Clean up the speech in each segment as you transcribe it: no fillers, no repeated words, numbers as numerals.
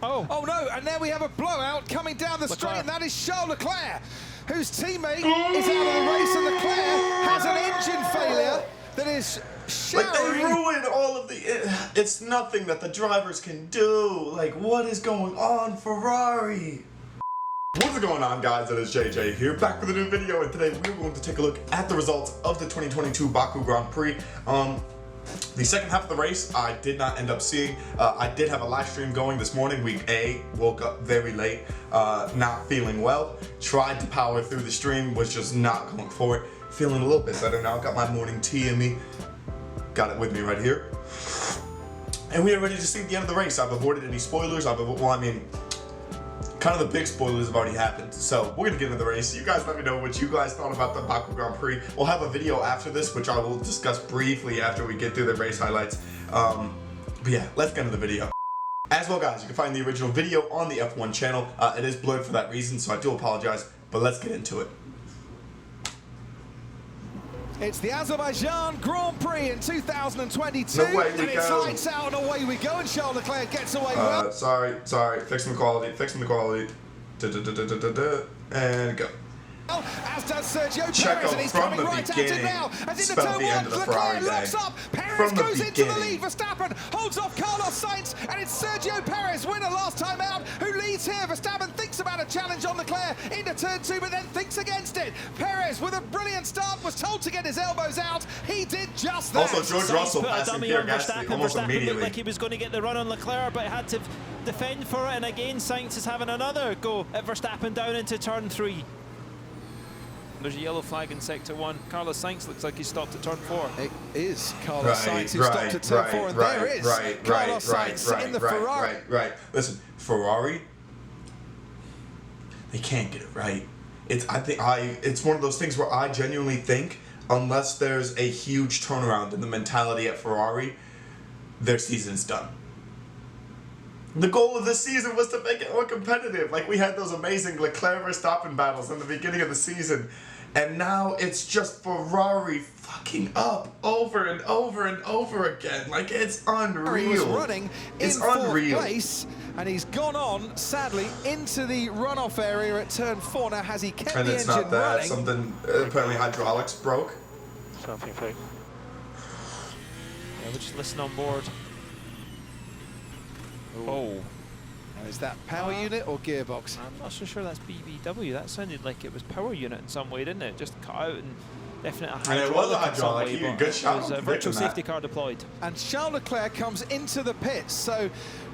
Oh no, and there we have a blowout coming down the straight, and that is Charles Leclerc, whose teammate is out of the race, and Leclerc has an engine failure that is showering. Like, they ruined all of the... It's nothing that the drivers can do. Like, what is going on, Ferrari? What's going on, guys? It is JJ here, back with a new video, and today we're going to take a look at the results of the 2022 Baku Grand Prix. The second half of the race, I did not end up seeing. I did have a live stream going this morning. Week A, woke up very late, not feeling well. Tried to power through the stream, was just not going for it. Feeling a little bit better now. Got my morning tea in me. Got it with me right here. And we are ready to see the end of the race. I've avoided any spoilers. Kind of the big spoilers have already happened. So we're gonna get into the race. You guys let me know what you guys thought about the Baku Grand Prix. We'll have a video after this, which I will discuss briefly after we get through the race highlights. But yeah, let's get into the video. As well, guys, you can find the original video on the F1 channel. It is blurred for that reason, so I do apologize, but let's get into it. It's the Azerbaijan Grand Prix in 2022, Away we and it's go. lights out and away we go, and Charles Leclerc gets away well. Sorry, fixing the quality, and go. As does Sergio Checo Perez, and he's from coming the right at beginning it now. As into spelled turn the end of one, the Ferrari Leclerc day. locks up. Perez From the goes into the beginning. lead. Verstappen holds off Carlos Sainz, and it's Sergio Perez, winner last time out, who leads here. Verstappen thinks about a challenge on Leclerc into turn two, but then thinks against it. Perez, with a brilliant start, was told to get his elbows out. He did just that. Also, George Russell passing Pierre Gasly almost Verstappen immediately. looked like he was going to get the run on Leclerc, but had to defend for it, and again Sainz is having another go at Verstappen down into turn three. There's a yellow flag in sector one. Carlos Sainz looks like he stopped at turn four. It is Carlos Sainz who stopped at turn four, and there is Carlos Sainz in the Ferrari. Right. Listen, Ferrari, they can't get it right. It's one of those things where I genuinely think, unless there's a huge turnaround in the mentality at Ferrari, their season's done. The goal of this season was to make it more competitive. Like, we had those amazing Leclerc-Verstappen battles in the beginning of the season, and now it's just Ferrari fucking up over and over and over again. Like, it's unreal. He was running in fourth unreal. place, and he's gone on, sadly, into the runoff area at turn four. Now, has he kept And the it's engine not that. running? Something, apparently hydraulics broke. Something fake. Yeah, we'll just listen on board. Oh. Now, is that power unit or gearbox? I'm not so sure that's BBW. That sounded like it was power unit in some way, didn't it? Just cut out and definite And it was a hydraulic in some hydraulic. way, He did a but good shot it was a on virtual predicting safety car deployed. And Charles Leclerc comes into the pits, so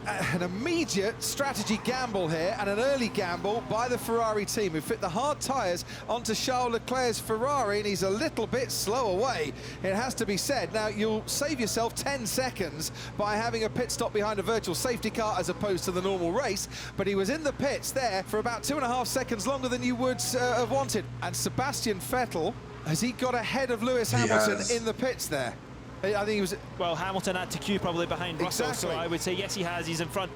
an immediate strategy gamble here, and an early gamble by the Ferrari team, who fit the hard tyres onto Charles Leclerc's Ferrari, and he's a little bit slow away, it has to be said. Now, you'll save yourself 10 seconds by having a pit stop behind a virtual safety car as opposed to the normal race, but he was in the pits there for about 2.5 seconds longer than you would have wanted. And Sebastian Vettel, has he got ahead of Lewis Hamilton in the pits there? I think he was... Well, Hamilton had to queue probably behind Russell, so I would say yes, he has. He's in front.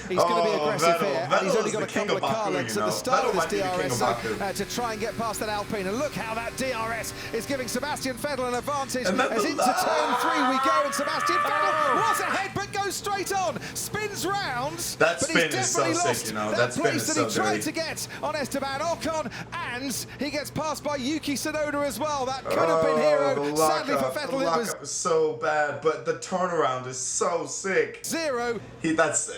He's going to be aggressive here, and he's only got a king couple of car Baku, lengths you at the know. start of Vettel this might be the king of DRS Baku. to try and get past that Alpine. And look how that DRS is giving Sebastian Vettel an advantage. And then As into turn three we go, and Sebastian Vettel was ahead, but goes straight on, spins round. That but spin he's is so definitely sick, lost you know. that That spin place is that he so tried dirty. to get on Esteban Ocon, and he gets passed by Yuki Tsunoda as well. That could have been hero. Sadly for Vettel, it was so bad, but the turnaround is so sick. zero. That's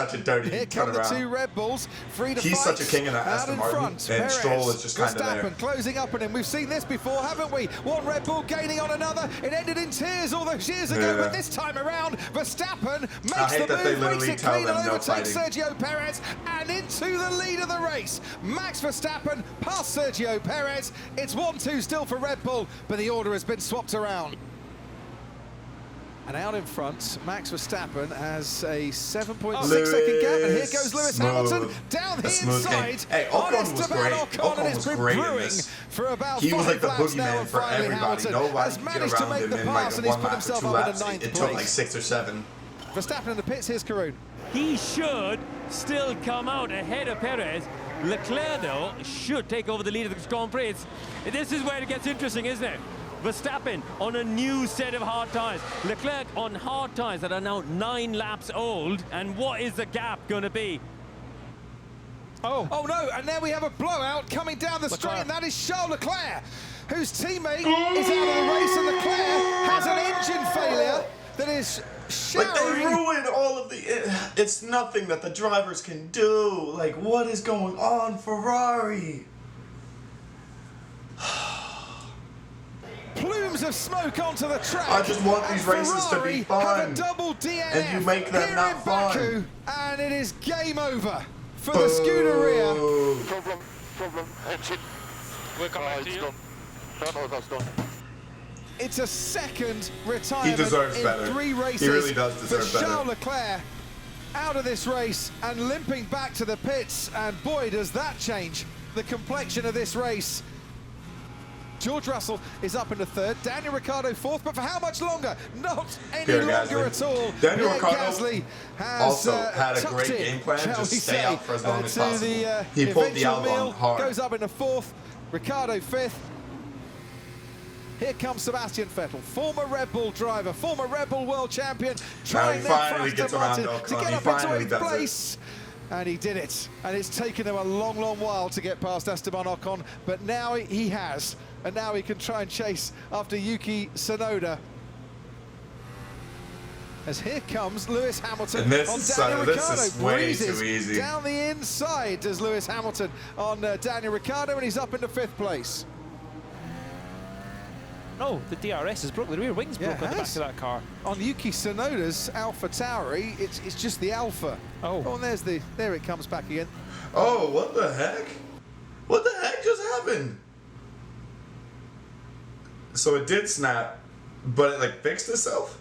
such a dirty Here come the turnaround. two Red Bulls, free to He's fight. such a king in that Out Aston in Martin, front, and Perez, Stroll is just kind of there. Verstappen closing up on him. We've seen this before, haven't we? One Red Bull gaining on another. It ended in tears all those years ago, but this time around, Verstappen makes the move, makes it clean, and overtakes Sergio Perez, and into the lead of the race. Max Verstappen past Sergio Perez. It's 1-2 still for Red Bull, but the order has been swapped around. And out in front, Max Verstappen has a 7.6-second gap, and here goes Lewis Hamilton down the inside. Hey, Ocon was great. Ocon was great in this. For about He was 5 like the laps now, boogeyman and for finally everybody. Hamilton Nobody has could get managed to around make him the in pass, and like he's one put lap or himself 2 up in laps. the 9th It took like place. 6 or 7. Verstappen in the pits, here's Karun. He should still come out ahead of Perez. Leclerc, though, should take over the lead of the Grand Prix. This is where it gets interesting, isn't it? Verstappen on a new set of hard tyres. Leclerc on hard tyres that are now 9 laps old. And what is the gap going to be? Oh no, and there we have a blowout coming down the straight, and that is Charles Leclerc, whose teammate is out of the race, and Leclerc has an engine failure that is showering. Like, they ruined all of the... It's nothing that the drivers can do. Like, what is going on, Ferrari? Plumes of smoke onto the track. I just want these races to be fun. Have a double DNF and you make them here not in fun. Baku, and it is game over for the Scuderia. Problem, engine. We'll come back to you. No, that's done. It's a second retirement He deserves in better. 3 races. He really does deserve for better. Charles Leclerc out of this race and limping back to the pits, and boy, does that change the complexion of this race. George Russell is up into 3rd, Daniel Ricciardo 4th, but for how much longer? Not any Pierre longer Gasly. at all. Daniel Pierre Ricciardo Gasly has also had a tucked great in, game plan, shall just we stay say, out for as long as to possible. the He pulled the eventual Albon meal, hard. goes up into 4th, Ricciardo 5th. Here comes Sebastian Vettel, former Red Bull driver, former Red Bull world champion, trying their finally for gets Aston around Martin to Ocon. get He up into finally 8th does it. place. And he did it. And it's taken him a long, long while to get past Esteban Ocon, but now he has. And now he can try and chase after Yuki Tsunoda. As here comes Lewis Hamilton And this on is, Daniel this Ricciardo. is way Breezes too easy. down the inside does Lewis Hamilton on Daniel Ricciardo, and he's up into 5th place. No, the DRS is broke. The rear wing's Yeah, broke on the back has. of that car. On Yuki Tsunoda's Alpha Tauri, it's just the Alpha. Oh. And there it comes back again. Oh, what the heck? What the heck just happened? So it did snap, but it like fixed itself?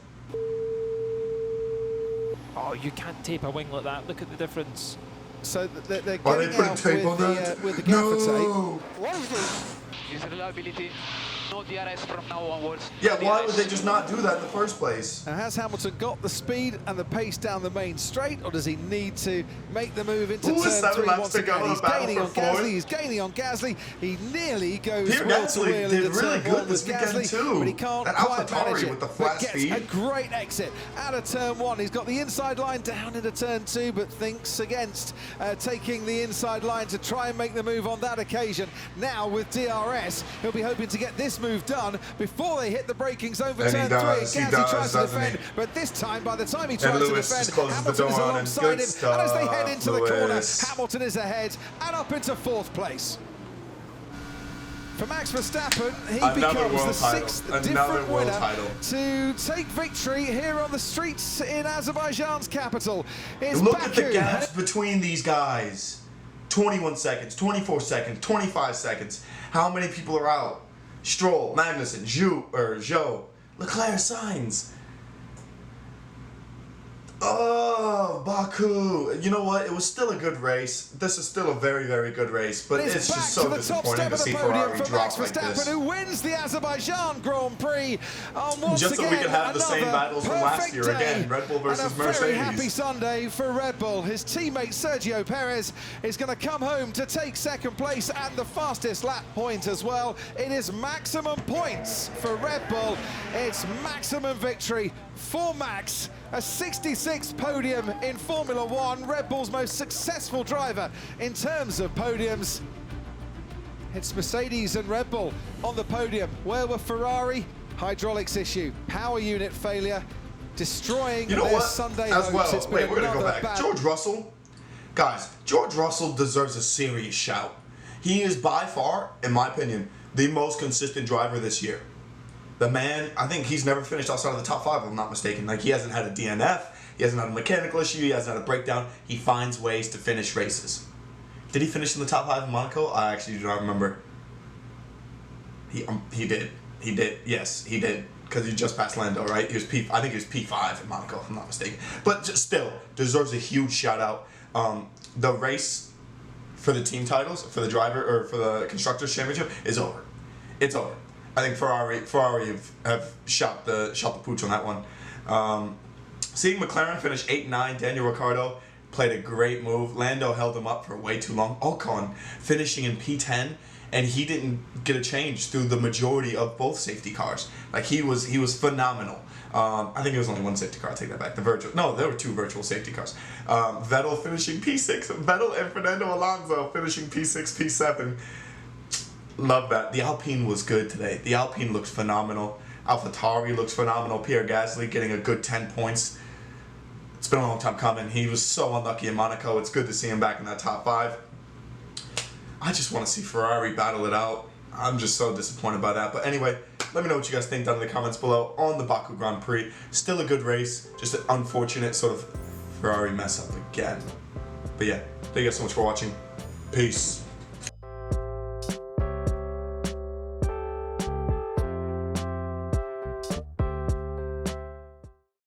Oh, you can't tape a wing like that. Look at the difference. So they're Are they getting putting out tape on with that? with the gaffer tape. No! What is this? Is reliability. No DRS from now onwards. Yeah, why DRS. would they just not do that in the first place? Now, has Hamilton got the speed and the pace down the main straight, or does he need to make the move into Ooh, turn 7 3 laps once to go, again? He's battle gaining for on fourth. Gasly, he's gaining on Gasly. He nearly goes Pierre wheel to Gasly wheel did into really turn good 1 this with weekend Gasly, too. but he can't That quite AlphaTauri manage it. with the But flat gets speed. a great exit out of turn 1. He's got the inside line down into turn 2, but thinks against taking the inside line to try and make the move on that occasion. Now with DRS, he'll be hoping to get this move done before they hit the braking zone for And he turn 3. does, he Gasly does, tries to doesn't defend, he? but this time, by the time he tries to Lewis defend, just closes the Hamilton is door on him. alongside Good him. And as they head stuff, into the corner, Lewis. Hamilton is ahead and up into 4th place. For Max Verstappen, he Another becomes world the title. 6th Another different world winner title. to take victory here on the streets in Azerbaijan's capital. It's Look Baku. at the gaps between these guys. 21 seconds, 24 seconds, 25 seconds. How many people are out? Stroll, Magnussen, Zhou, Leclerc, Sainz. Oh, Baku. You know what? It was still a good race. This is still a very, very good race, but it's back just so to the top disappointing step to of the see podium Ferrari for Max drop like Verstappen, this. who wins the Azerbaijan Grand Prix. Once Just so we again, can have the same another battles from last perfect year day again, Red Bull versus and a Mercedes. very happy Sunday for Red Bull. His teammate Sergio Perez is going to come home to take 2nd place and the fastest lap point as well. It is maximum points for Red Bull. It's maximum victory for Max. A 66th podium in Formula One, Red Bull's most successful driver in terms of podiums. It's Mercedes and Red Bull on the podium. Where were Ferrari? Hydraulics issue, power unit failure, destroying You know their what? Sunday As hopes. well, It's been wait, we're gonna go another back. bad- George Russell, guys, George Russell deserves a serious shout. He is by far, in my opinion, the most consistent driver this year. The man, I think he's never finished outside of the top 5, if I'm not mistaken. Like, he hasn't had a DNF, he hasn't had a mechanical issue, he hasn't had a breakdown. He finds ways to finish races. Did he finish in the top 5 in Monaco? I actually do not remember. He did. He did. Yes, he did. Because he just passed Lando, right? He was I think he was P5 in Monaco, if I'm not mistaken. But just still, deserves a huge shout out. The race for the team titles, for the driver or for the constructors championship is over. It's over. I think Ferrari have shot the pooch on that one. Seeing McLaren finish 8-9, Daniel Ricciardo played a great move. Lando held him up for way too long. Ocon finishing in P10 and he didn't get a change through the majority of both safety cars. Like he was phenomenal. I think it was only one safety car. I take that back. There were 2 virtual safety cars. Vettel finishing P6. Vettel and Fernando Alonso finishing P6, P7. Love that. The Alpine was good today. The Alpine looked phenomenal. AlphaTauri looks phenomenal. Pierre Gasly getting a good 10 points. It's been a long time coming. He was so unlucky in Monaco. It's good to see him back in that top 5. I just want to see Ferrari battle it out. I'm just so disappointed by that. But anyway, let me know what you guys think down in the comments below on the Baku Grand Prix. Still a good race. Just an unfortunate sort of Ferrari mess up again. But yeah, thank you guys so much for watching. Peace.